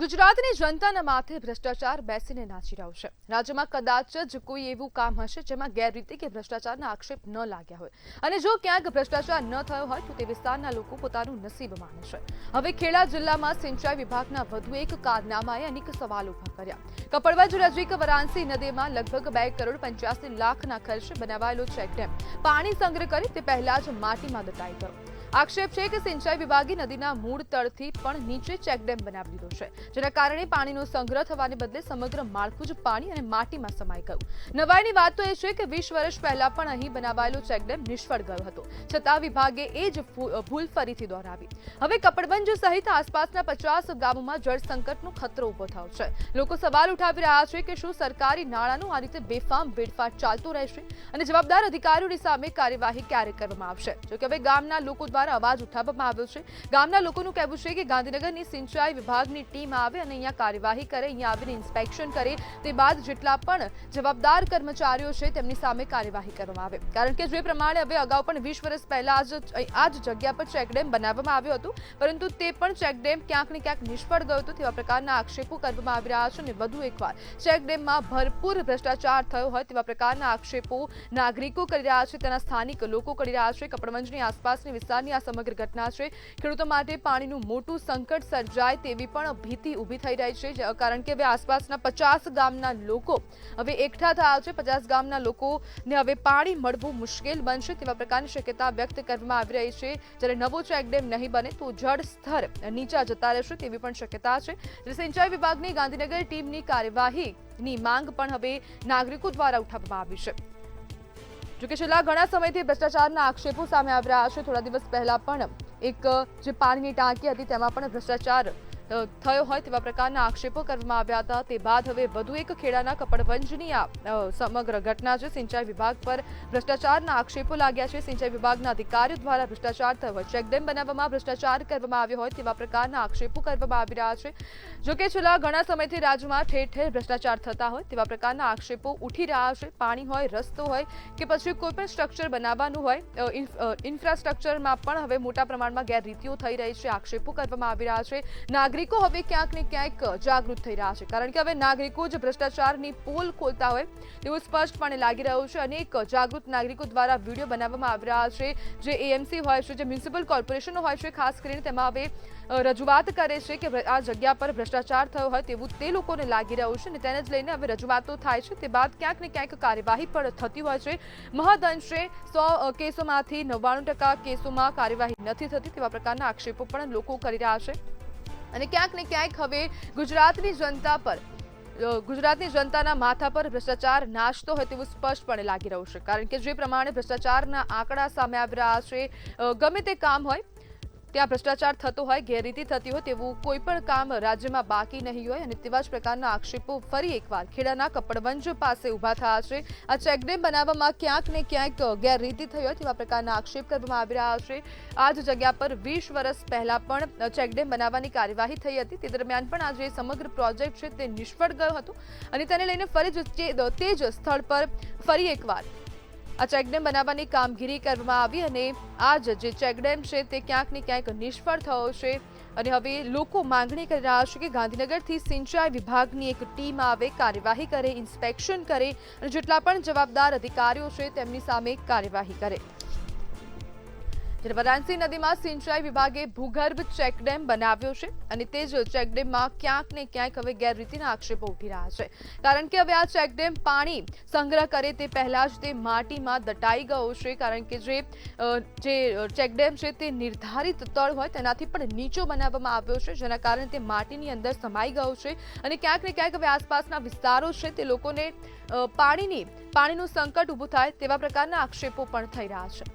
ગુજરાતની જનતાના માથે ભ્રષ્ટાચાર બેસીને નાચી રહ્યો છે। રાજ્યમાં કદાચ જ કોઈ એવું કામ હશે જેમાં ગેરરીતિ કે ભ્રષ્ટાચારના આક્ષેપ ન લાગ્યા હોય અને જો ક્યાંક ભ્રષ્ટાચાર ન થયો હોય તો તે વિસ્તારના લોકો પોતાનું નસીબ માને છે। હવે ખેડા જિલ્લામાં સિંચાઈ વિભાગના વધુ એક કારનામાએ અનેક સવાલ ઉભા કર્યા। કપડવંજ નજીક વરાણસી નદીમાં લગભગ 2 કરોડ 85 લાખના ખર્ચે બનાવાયેલો ચેકડેમ પાણી સંગ્રહ કરે તે પહેલા જ માટીમાં દટાઈ ગયો। આક્ષેપ છે કે સિંચાઈ વિભાગે નદીના મૂળ તળથી પણ નીચે ચેકડેમ બનાવી દીધો છે, જેના કારણે પાણીનો સંગ્રહ થવાને બદલે સમગ્ર માળખું જ પાણી અને માટીમાં સમાઈ ગયું। નવાઈની વાત તો એ છે કે 20 વર્ષ પહેલા પણ અહીં બનાવાયેલો ચેકડેમ નિષ્ફળ ગયો હતો, છતાં વિભાગે એ જ ભૂલ ફરીથી દોહરાવી। હવે કપડવંજ સહિત આસપાસના 50 ગામોમાં જળ સંકટનો ખતરો ઉભો થયો છે। લોકો સવાલ ઉઠાવી રહ્યા છે કે શું સરકારી નાણાંનો આ રીતે બેફામ વેડફાટ ચાલતો રહેશે અને જવાબદાર અધિકારીઓની સામે કાર્યવાહી ક્યારે કરવામાં આવશે? જોકે હવે ગામના લોકો દ્વારા અવાજ ઉઠાવવામાં આવ્યો છે। ગામના લોકોનું કહેવું છે કે ગાંધીનગરની સિંચાઈ વિભાગની ટીમ આવે અને અહીંયા કાર્યવાહી કરે, અહીંયા આવીને ઇન્સ્પેક્શન કરે, તે બાદ જેટલા પણ જવાબદાર કર્મચારીઓ છે તેમની સામે કાર્યવાહી કરવામાં આવે। કારણ કે જે પ્રમાણે હવે અગાઉ પણ 20 વર્ષ પહેલા આ જ જગ્યા પર ચેકડેમ બનાવવામાં આવ્યો હતો, પરંતુ તે પણ ચેકડેમ ક્યાંક ને ક્યાંક નિષ્ફળ ગયો હતો તેવા પ્રકારના આક્ષેપો કરવામાં આવી રહ્યા છે અને વધુ એકવાર ચેકડેમમાં ભરપૂર ભ્રષ્ટાચાર થયો હોય તેવા પ્રકારના આક્ષેપો નાગરિકો કરી રહ્યા છે, તેના સ્થાનિક લોકો કરી રહ્યા છે। કપડવંજની આસપાસની વિસ્તારની આ સમગ્ર ઘટના છે। ખેડૂતો માટે પાણીનું મોટું સંકટ સર્જાય તેવી પણ ભીતિ ઊભી થઈ રહી છે, કારણ કે હવે આસપાસના 50 ગામના લોકો હવે એકઠા થયા છે। 50 ગામના લોકોને હવે પાણી મળવું મુશ્કેલ બનશે તેવા પ્રકારની શક્યતા વ્યક્ત કરવામાં આવી રહી છે। જ્યારે નવો ચેકડેમ નહીં બને તો જળ સ્તર નીચા જતા રહેશે તેવી પણ શક્યતા છે। સિંચાઈ વિભાગની ગાંધીનગર ટીમની કાર્યવાહીની માંગ પણ હવે નાગરિકો દ્વારા ઉઠાવવામાં આવી છે। જોકે છેલ્લા ઘણા સમયથી ભ્રષ્ટાચારના આક્ષેપો સામે આવી રહ્યા છે। થોડા દિવસ પહેલા પણ એક જે પાણીની ટાંકી હતી તેમાં પણ ભ્રષ્ટાચાર થયો હોય તેવા પ્રકારના આક્ષેપો કરવામાં આવ્યા હતા। તે બાદ હવે વધુ એક ખેડાના કપડવંજની આ સમગ્ર ઘટના છે। સિંચાઈ વિભાગ પર ભ્રષ્ટાચારના આક્ષેપો લાગ્યા છે। સિંચાઈ વિભાગના અધિકારીઓ દ્વારા ભ્રષ્ટાચાર થયો હોય, ચેકડેમ બનાવવામાં ભ્રષ્ટાચાર કરવામાં આવ્યો હોય તેવા પ્રકારના આક્ષેપો કરવામાં આવી રહ્યા છે। જોકે છેલ્લા ઘણા સમયથી રાજ્યમાં ઠેર ઠેર ભ્રષ્ટાચાર થતા હોય તેવા પ્રકારના આક્ષેપો ઉઠી રહ્યા છે। પાણી હોય, રસ્તો હોય કે પછી કોઈ પણ સ્ટ્રક્ચર બનાવવાનું હોય, ઇન્ફ્રાસ્ટ્રક્ચરમાં પણ હવે મોટા પ્રમાણમાં ગેરરીતિઓ થઈ રહી છે, આક્ષેપો કરવામાં આવી રહ્યા છે। નાગરિકો હવે ક્યાંક ને ક્યાંક જાગૃત થઈ રહ્યા છે, કારણ કે હવે નાગરિકો જ ભ્રષ્ટાચારની પોલ ખોલતા હોય તેવું સ્પષ્ટપણે લાગી રહ્યું છે। અનેક જાગૃત નાગરિકો દ્વારા વિડીયો બનાવવામાં આવી રહ્યા છે, જે એએમસી હોય છે, જે મ્યુનિસિપલ કોર્પોરેશનો હોય છે, ખાસ કરીને તેમાં હવે રજૂઆત કરે છે કે આ જગ્યા પર ભ્રષ્ટાચાર થયો હોય તેવું તે લોકોને લાગી રહ્યું છે અને તેને જ લઈને હવે રજૂઆતો થાય છે। તે બાદ ક્યાંક ને ક્યાંક કાર્યવાહી પણ થતી હોય છે। મહદઅંશે 100 કેસોમાંથી 99% કેસોમાં કાર્યવાહી નથી થતી તેવા પ્રકારના આક્ષેપો પણ લોકો કરી રહ્યા છે અને ક્યાંક ને ક્યાંક હવે ગુજરાતની જનતાના માથા પર ભ્રષ્ટાચાર નાચતો હોય તેવું સ્પષ્ટપણે લાગી રહ્યું છે, કારણ કે જે પ્રમાણે ભ્રષ્ટાચારના આંકડા સામે આવી રહ્યા છે, ગમે તે કામ હોય ત્યાં ભ્રષ્ટાચાર થતો હોય, ગેરરીતિ થતી હોય તેવું કોઈ પણ કામ રાજ્યમાં બાકી નહીં હોય અને તેવા જ પ્રકારના આક્ષેપો ફરી એકવાર ખેડાના કપડવંજ પાસે ઉભા થયા છે। આ ચેકડેમ બનાવવામાં ક્યાંક ને ક્યાંક ગેરરીતિ થઈ હોય તેવા પ્રકારના આક્ષેપ કરવામાં આવી રહ્યા છે। આ જ જગ્યા પર 20 વર્ષ પહેલા પણ ચેકડેમ બનાવવાની કાર્યવાહી થઈ હતી, તે દરમિયાન પણ આ જે સમગ્ર પ્રોજેક્ટ છે તે નિષ્ફળ ગયો હતો અને તેને લઈને ફરી તે જ સ્થળ પર ફરી એકવાર આ ચેકડેમ બનાવવાની કામગીરી કરવામાં આવી અને આ જે ચેકડેમ છે તે ક્યાંક ને ક્યાંક નિષ્ફળ થયો છે અને હવે લોકો માંગણી કરી રહ્યા છે કે ગાંધીનગરથી સિંચાઈ વિભાગની એક ટીમ આવે, કાર્યવાહી કરે, ઇન્સ્પેક્શન કરે અને જેટલા પણ જવાબદાર અધિકારીઓ છે તેમની સામે કાર્યવાહી કરે। વરાણસી નદીમાં સિંચાઈ વિભાગે ભૂગર્ભ ચેકડેમ બનાવ્યો છે અને તે જ ચેકડેમમાં ક્યાંક ને ક્યાંક હવે ગેરરીતિના આક્ષેપો ઉઠી રહ્યા છે, કારણ કે હવે આ ચેકડેમ પાણી સંગ્રહ કરે તે પહેલા જ તે માટીમાં દટાઈ ગયો છે, કારણ કે જે ચેકડેમ છે તે નિર્ધારિત તળ હોય તેનાથી પણ નીચો બનાવવામાં આવ્યો છે, જેના કારણે તે માટીની અંદર સમાઈ ગયો છે અને ક્યાંક ને ક્યાંક હવે આસપાસના વિસ્તારો છે તે લોકોને પાણીનું સંકટ ઊભું થાય તેવા પ્રકારના આક્ષેપો પણ થઈ રહ્યા છે।